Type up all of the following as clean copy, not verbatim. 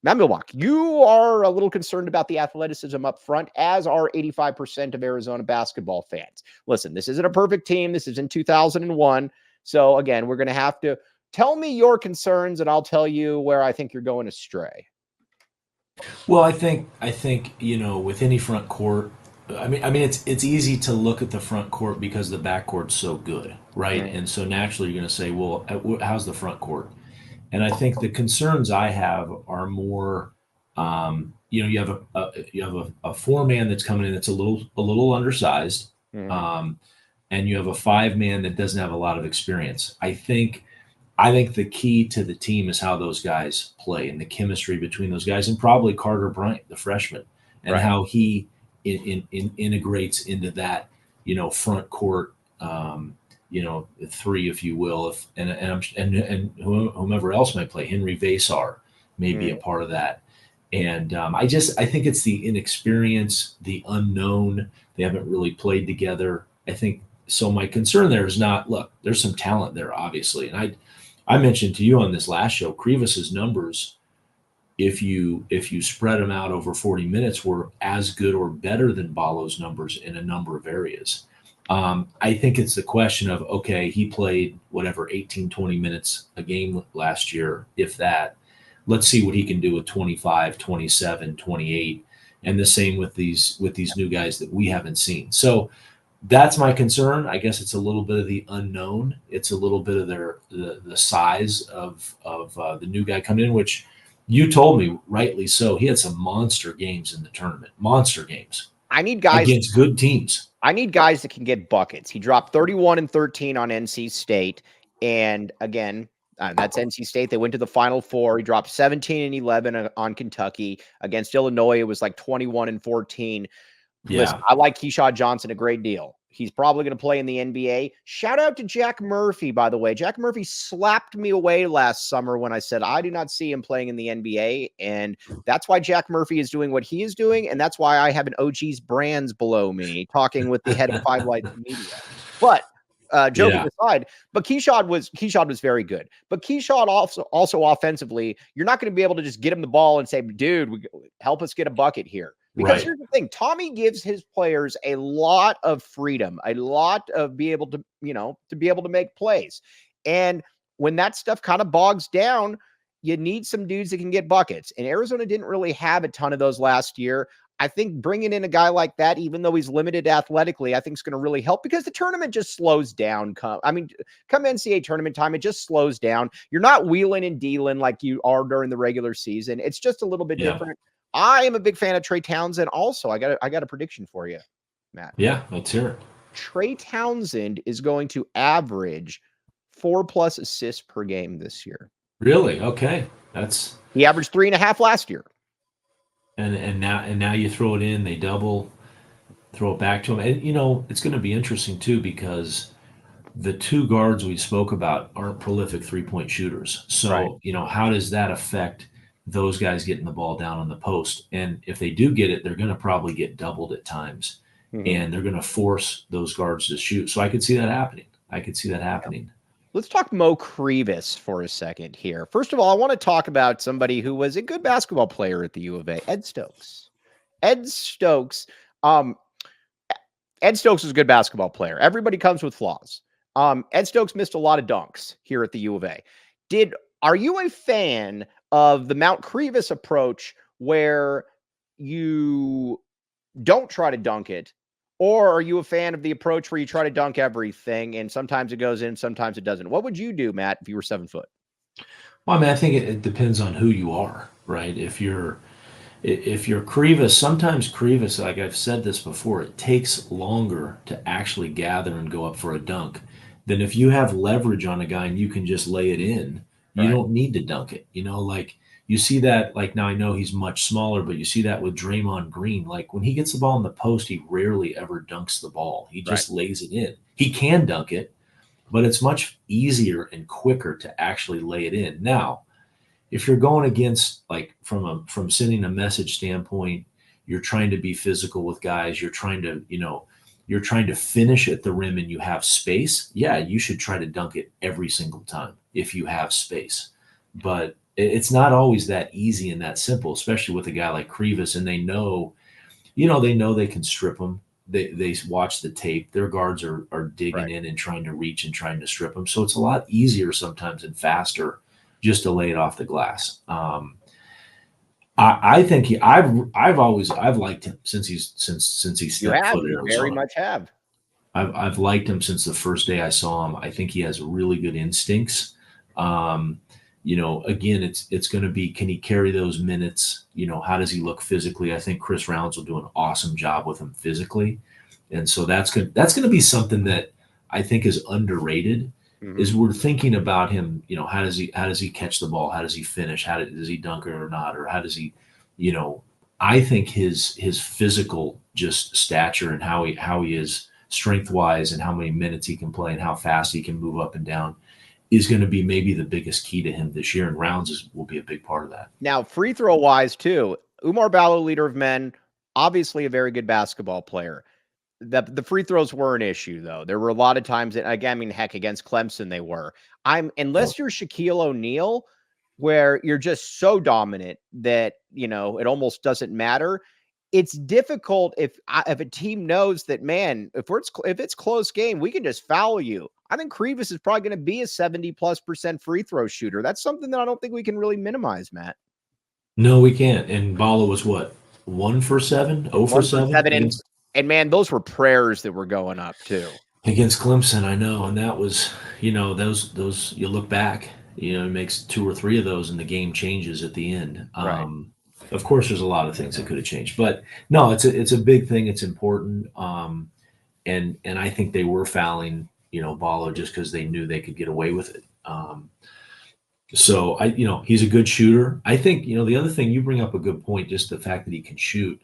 Matt Milwaukee, you are a little concerned about the athleticism up front, as are 85% of Arizona basketball fans. Listen, this isn't a perfect team. This is in 2001. So, again, we're going to have to tell me your concerns, and I'll tell you where I think you're going astray. Well, I think with any front court, I mean it's easy to look at the front court because the back court's so good, right? Right. And so naturally you're going to say, well, how's the front court? And I think the concerns I have are more, you have a four man that's coming in that's a little undersized, Mhm. um, and you have a five man that doesn't have a lot of experience. I think the key to the team is how those guys play and the chemistry between those guys, and probably Carter Bryant, the freshman, and Right. how he integrates into that, front court, three, if you will, and whomever else might play. Henry Vasar may be a Mhm. part of that, and I think it's the inexperience, the unknown. They haven't really played together. I think so. My concern there is not, look, there's some talent there, obviously, and I mentioned to you on this last show, Krivas's numbers, if you spread them out over 40 minutes, were as good or better than Balo's numbers in a number of areas. I think it's the question of, okay, he played whatever 18, 20 minutes a game last year, if that. Let's see what he can do with 25, 27, 28, and the same with these new guys that we haven't seen. So that's my concern. I guess it's a little bit of the unknown. It's a little bit of the size of the new guy coming in, which you told me rightly so. He had some monster games in the tournament, monster games I need guys. against good teams. I need guys that can get buckets. He dropped 31 and 13 on NC State, and again, that's NC State. They went to the Final Four. He dropped 17 and 11 on Kentucky. Against Illinois, it was like 21 and 14. Listen, Yeah, I like Kad Johnson a great deal. He's probably going to play in the NBA. Shout out to Jack Murphy, by the way. Jack Murphy slapped me away last summer when I said I do not see him playing in the NBA. And that's why Jack Murphy is doing what he is doing. And that's why I have an OG's Brands below me talking with the head of Five Lights Media. But joking yeah, aside, but Keshad was very good. But Keshad also offensively, you're not going to be able to just get him the ball and say, dude, help us get a bucket here. Because right. here's the thing, Tommy gives his players a lot of freedom, a lot of be able to, to be able to make plays. And when that stuff kind of bogs down, you need some dudes that can get buckets. And Arizona didn't really have a ton of those last year. I think bringing in a guy like that, even though he's limited athletically, I think is going to really help because the tournament just slows down. Come NCAA tournament time, it just slows down. You're not wheeling and dealing like you are during the regular season. It's just a little bit Yeah, different. I am a big fan of Trey Townsend. Also, I got a prediction for you, Matt. yeah. Let's hear it. Trey Townsend is going to average 4+ assists per game this year. Really? Okay. That's He averaged 3.5 last year. and now you throw it in. They double, throw it back to him, and it's going to be interesting too because the two guards we spoke about aren't prolific 3-point shooters. Right. So, how does that affect those guys getting the ball down on the post? And if they do get it, they're going to probably get doubled at times, Mm-hmm. and they're going to force those guards to shoot. So I could see that happening. I could see that happening. Let's talk Mo Krivas for a second here. First of all, I want to talk about somebody who was a good basketball player at the U of A, Ed Stokes. Ed Stokes, um, Ed Stokes is a good basketball player. Everybody comes with flaws. Ed Stokes missed a lot of dunks here at the U of A. Are you a fan of the Mount Krivas approach where you don't try to dunk it? Or are you a fan of the approach where you try to dunk everything and sometimes it goes in, sometimes it doesn't? What would you do, Matt, if you were 7 foot? Well, I mean, I think it depends on who you are, right? If you're Krivas, sometimes Krivas, like I've said this before, it takes longer to actually gather and go up for a dunk than if you have leverage on a guy and you can just lay it in. You Right. don't need to dunk it. Like you see that, like now I know he's much smaller, but you see that with Draymond Green. Like when he gets the ball in the post, he rarely ever dunks the ball. He Right. just lays it in. He can dunk it, but it's much easier and quicker to actually lay it in. Now, if you're going against, like from sending a message standpoint, you're trying to be physical with guys, you're trying to finish at the rim and you have space, yeah, you should try to dunk it every single time if you have space. But It's not always that easy and that simple, especially with a guy like Krivas, and they know, they know they can strip him. They watch the tape. Their guards are digging Right. in and trying to reach and trying to strip him. So it's a lot easier sometimes and faster just to lay it off the glass. I think I've liked him since he You stepped have. foot at You very Arizona. much have. I've liked him since the first day I saw him. I think he has really good instincts. Um, again, it's going to be, can he carry those minutes? How does he look physically? I think Chris Rounds will do an awesome job with him physically, and so that's going to be something that I think is underrated. Mhm. Is we're thinking about him. How does he catch the ball? How does he finish? Does he dunk it or not? Or how does he, you know, I think his physical just stature and how he is strength wise and how many minutes he can play and how fast he can move up and down is going to be maybe the biggest key to him this year. And will be a big part of that. Now, free throw wise, too, Umar Ballo, leader of men, obviously a very good basketball player. The free throws were an issue, though. There were a lot of times that, again, I mean, heck, against Clemson, they were. Yeah. Unless you're Shaquille O'Neal, where you're just so dominant that, it almost doesn't matter. It's difficult if a team knows that, man, if it's close game, we can just foul you. I think Krivas is probably going to be a 70+% free throw shooter. That's something that I don't think we can really minimize, Matt. No, we can't. And Bala was what, 1 for 7, 0 for 1 for 7 7, against man, those were prayers that were going up too. Clemson. I know, and that was, those you look back, it makes 2 or 3 of those, and the game changes at the end. Right. Of course, there's a lot of things that could have changed, but no, it's a big thing. It's important, and I think they were fouling, Bala just because they knew they could get away with it. So he's a good shooter. I think, the other thing, you bring up a good point, just the fact that he can shoot.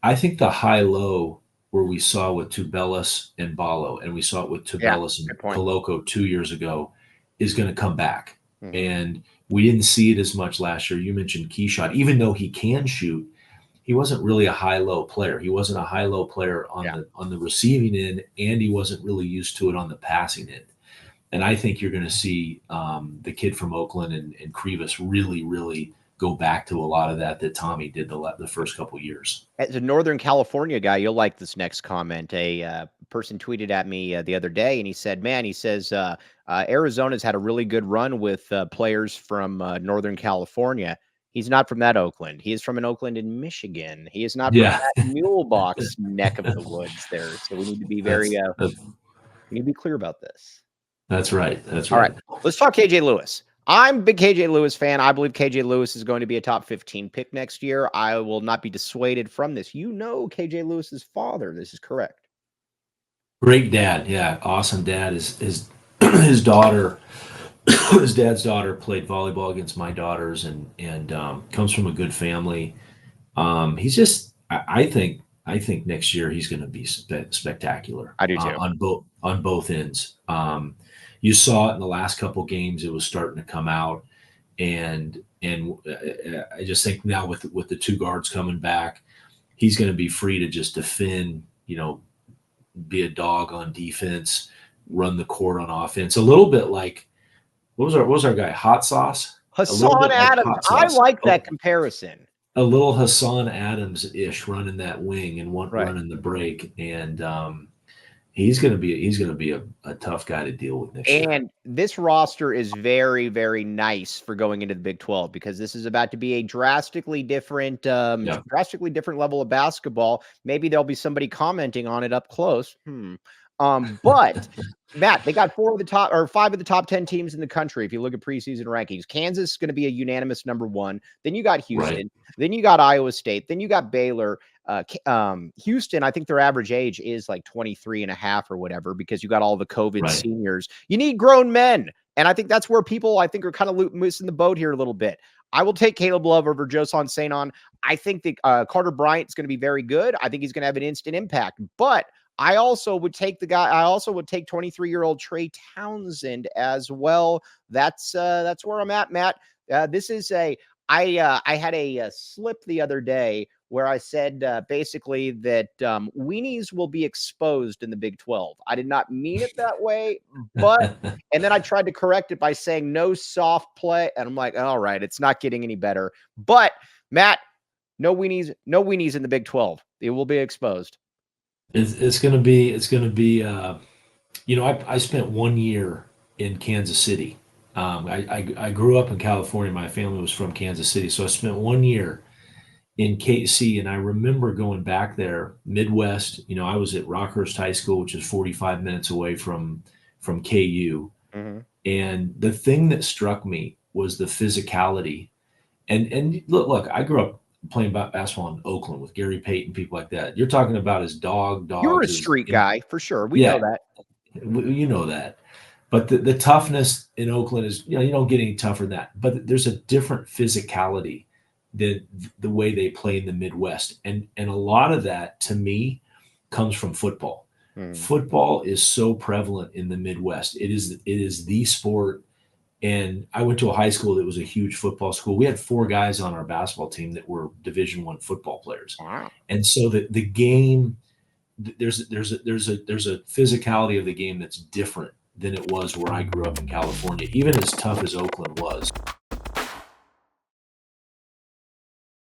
I think the high-low where we saw with Tubelis and Balo, and we saw it with Yeah, Tubelis and good point. Koloko 2 years ago, is going to come back. Mhm. And we didn't see it as much last year. You mentioned key shot. Even though he can shoot, he wasn't really a high-low player. He wasn't a high-low player on the receiving end, and he wasn't really used to it on the passing end. And I think you're going to see the kid from Oakland and Krivas really, really go back to a lot of that Tommy did the first couple years. As a Northern California guy, you'll like this next comment. A person tweeted at me the other day, and he said, "Man, he says Arizona's had a really good run with players from Northern California. He's not from that Oakland. He is from an Oakland in Michigan. He is not from Yeah, that mule box neck of the woods there. So we need to be that's we need to be clear about this." that's right. That's All right. right, let's talk KJ Lewis. I'm a big KJ Lewis fan. I believe KJ Lewis is going to be a top 15 pick next year. I will not be dissuaded from this. KJ Lewis's father. This is correct. Great dad. Yeah, awesome dad. His daughter, his dad's daughter played volleyball against my daughters, and comes from a good family. He's just, I think next year he's going to be spectacular I do too. on both ends. You saw it in the last couple games; it was starting to come out, and I just think now with the 2 guards coming back, he's going to be free to just defend. Be a dog on defense, run the court on offense. A little bit like what was our guy, Hot Sauce? A little Hassan bit like Adams. Hot I Sauce. like that comparison. A little Hassan Adams-ish running that wing and Right. running the break, and he's going to be a tough guy to deal with next year. And this roster is very, very nice for going into the Big 12 because this is about to be a drastically different level of basketball. Maybe there'll be somebody commenting on it up close. But Matt, they got 5 of the top 10 teams in the country. If you look at preseason rankings, Kansas is going to be a unanimous number 1. Then you got Houston. Right. Then you got Iowa State. Then you got Baylor. Houston, I think their average age is like 23 and a half or whatever, because you got all the COVID seniors. You need grown men. And I think that's where people, I think, are kind of missing the boat here a little bit. I will take Caleb Love over Josan Saint-On. I think that Carter Bryant is going to be very good. I think he's going to have an instant impact. But I also would take 23-year-old Trey Townsend as well. That's where I'm at, Matt. I had a slip the other day where I said basically that weenies will be exposed in the Big 12. I did not mean it that way, but and then I tried to correct it by saying no soft play, and I'm like, all right, it's not getting any better. But Matt, no weenies in the Big 12. It will be exposed. It's going to be I spent 1 year in Kansas City. I grew up in California. My family was from Kansas City, so I spent 1 year in KC, and I remember going back there, Midwest. I was at Rockhurst High School, which is 45 minutes away from KU. Mm-hmm. And the thing that struck me was the physicality. And look, I grew up playing basketball in Oakland with Gary Payton, people like that. You're talking about as dogs. You're a street guy for sure. We Yeah. know that. You know that. But the toughness in Oakland is, you don't get any tougher than that. But there's a different physicality than the way they play in the Midwest. And a lot of that, to me, comes from football. Football is so prevalent in the Midwest. It is the sport. And I went to a high school that was a huge football school. We had 4 guys on our basketball team that were Division I football players. Wow. And so the game, there's a physicality of the game that's different than it was where I grew up in California, even as tough as Oakland was.